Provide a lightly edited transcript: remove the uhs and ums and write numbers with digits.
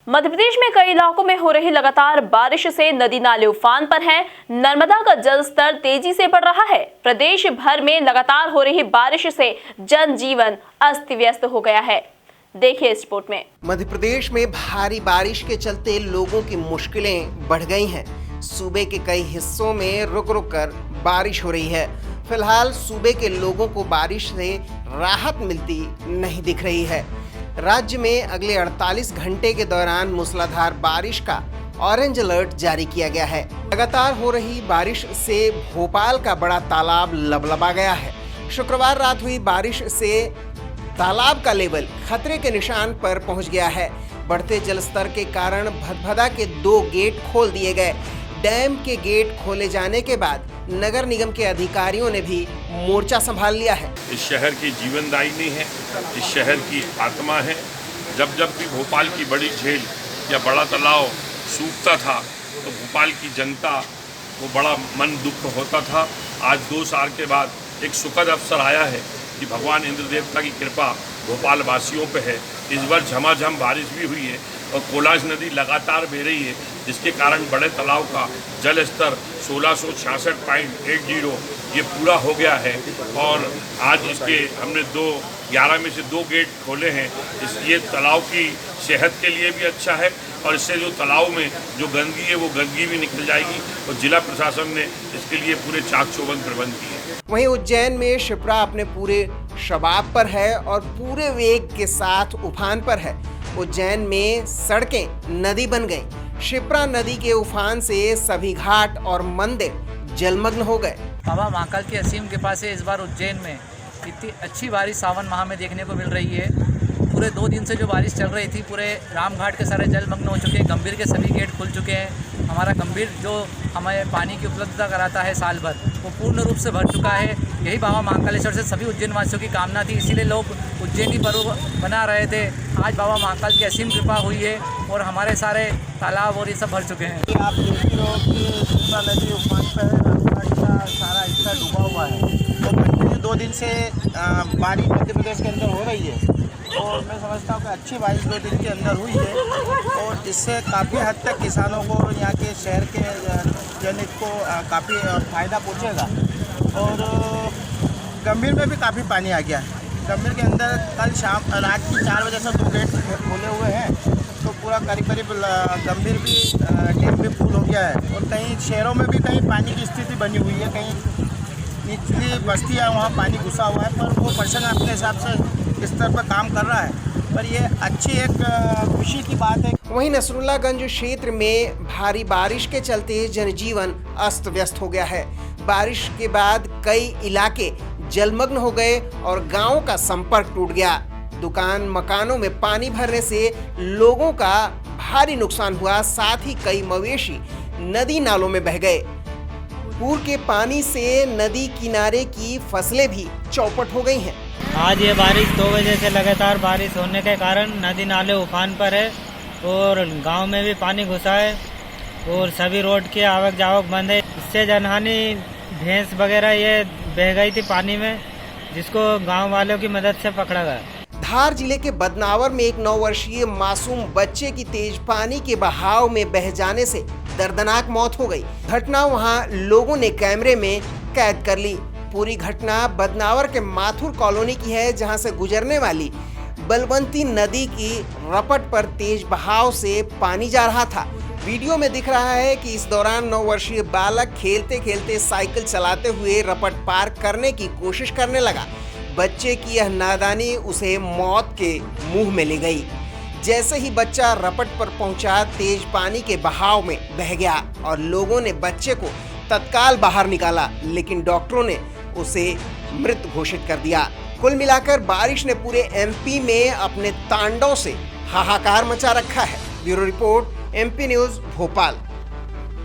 मध्य प्रदेश में कई इलाकों में हो रही लगातार बारिश से नदी नाले उफान पर हैं। नर्मदा का जल स्तर तेजी से बढ़ रहा है। प्रदेश भर में लगातार हो रही बारिश से जनजीवन अस्त व्यस्त हो गया है। देखिए इस रिपोर्ट में। मध्य प्रदेश में भारी बारिश के चलते लोगों की मुश्किलें बढ़ गई हैं। सूबे के कई हिस्सों में रुक रुक कर बारिश हो रही है। फिलहाल सूबे के लोगों को बारिश से राहत मिलती नहीं दिख रही है। राज्य में अगले 48 घंटे के दौरान मूसलाधार बारिश का ऑरेंज अलर्ट जारी किया गया है। लगातार हो रही बारिश से भोपाल का बड़ा तालाब लबलबा गया है। शुक्रवार रात हुई बारिश से तालाब का लेवल खतरे के निशान पर पहुंच गया है। बढ़ते जलस्तर के कारण भदभदा के 2 गेट खोल दिए गए। डैम के गेट खोले जाने के बाद नगर निगम के अधिकारियों ने भी मोर्चा संभाल लिया है। इस शहर की जीवनदायिनी है, इस शहर की आत्मा है। जब जब भी भोपाल की बड़ी झील या बड़ा तालाब सूखता था तो भोपाल की जनता को बड़ा मन दुख होता था। आज 2 साल के बाद एक सुखद अवसर आया है कि भगवान इंद्र देवता की कृपा भोपाल वासियों पे है। इस बार झमाझम बारिश भी हुई है और कोलाज नदी लगातार बह रही है, जिसके कारण बड़े तालाब का जल स्तर 1666.80 ये पूरा हो गया है। और आज इसके हमने 11 में से 2 गेट खोले हैं। ये तालाब की सेहत के लिए भी अच्छा है और इससे जो तालाब में जो गंदगी है वो गंदगी भी निकल जाएगी। और जिला प्रशासन ने इसके लिए पूरे चाक चौबंद प्रबंध किए हैं। वहीं उज्जैन में शिप्रा अपने पूरे शबाब पर है और पूरे वेग के साथ उफान पर है। उज्जैन में सड़कें नदी बन गईं। शिप्रा नदी के उफान से सभी घाट और मंदिर जलमग्न हो गए। बाबा महाकाल की असीम कृपा से इस बार उज्जैन में इतनी अच्छी बारिश सावन माह में देखने को मिल रही है। पूरे 2 दिन से जो बारिश चल रही थी, पूरे रामघाट के सारे जलमग्न हो चुके हैं। गंभीर के सभी गेट खुल चुके हैं। हमारा गंभीर जो हमें पानी की उपलब्धता कराता है साल भर, वो पूर्ण रूप से भर चुका है। यही बाबा महाकालेश्वर से सभी उज्जैन वासियों की कामना थी, इसीलिए लोग उज्जैनी पर्व बना रहे थे। आज बाबा महाकाल की असीम कृपा हुई है और हमारे सारे तालाब और ये सब भर चुके हैं। आप देख रहे हो कि शिप्रा नदी उफान पर है। रामघाट का सारा हिस्सा डूबा हुआ है और कंटिन्यू 2 दिन से बारिश मध्य प्रदेश के अंदर हो रही है और मैं समझता हूँ कि अच्छी बारिश 2 दिन के अंदर हुई है और इससे काफ़ी हद तक किसानों को, यहाँ के शहर के जनहित को काफ़ी फ़ायदा पहुँचेगा। और गंभीर में भी काफ़ी पानी आ गया है। गंभीर के अंदर कल रात की 4 बजे से 2 गेट खोले हुए हैं, तो पूरा करीब गंभीर भी डैम भी फुल हो गया है। और कई शहरों में भी कहीं पानी की स्थिति बनी हुई है, कहीं निचली बस्ती है वहाँ पानी घुसा हुआ है, पर वो प्रशासन अपने हिसाब से स्तर पर काम कर रहा है। पर ये अच्छी एक खुशी की बात है। वहीं नसरुल्लागंज क्षेत्र में भारी बारिश के चलते जनजीवन अस्त व्यस्त हो गया है। बारिश के बाद कई इलाके जलमग्न हो गए और गांवों का संपर्क टूट गया। दुकान मकानों में पानी भरने से लोगों का भारी नुकसान हुआ। साथ ही कई मवेशी नदी नालों में बह गए। पूर के पानी से नदी किनारे की फसलें भी चौपट हो गई हैं। आज ये बारिश 2 बजे से लगातार बारिश होने के कारण नदी नाले उफान पर है और गांव में भी पानी घुसा है और सभी रोड की आवक जावक बंद है। इससे जनहानि भैंस वगैरह ये बह गई थी पानी में, जिसको गांव वालों की मदद से पकड़ा गया। धार जिले के बदनावर में एक 9 वर्षीय मासूम बच्चे की तेज पानी के बहाव में बह जाने से दर्दनाक मौत हो गई। घटना वहां लोगों ने कैमरे में कैद कर ली। पूरी घटना बदनावर के माथुर कॉलोनी की है, जहां से गुजरने वाली बलवंती नदी की रपट पर तेज बहाव से पानी जा रहा था। वीडियो में दिख रहा है कि इस दौरान 9 वर्षीय बालक खेलते खेलते साइकिल चलाते हुए रपट पार करने की कोशिश करने लगा। बच्चे की यह नादानी उसे मौत के मुंह में ले गई। जैसे ही बच्चा रपट पर पहुंचा, तेज पानी के बहाव में बह गया और लोगों ने बच्चे को तत्काल बाहर निकाला, लेकिन डॉक्टरों ने उसे मृत घोषित कर दिया। कुल मिलाकर बारिश ने पूरे एमपी में अपने तांडव से हाहाकार मचा रखा है। Bureau report, MP news, Bhopal.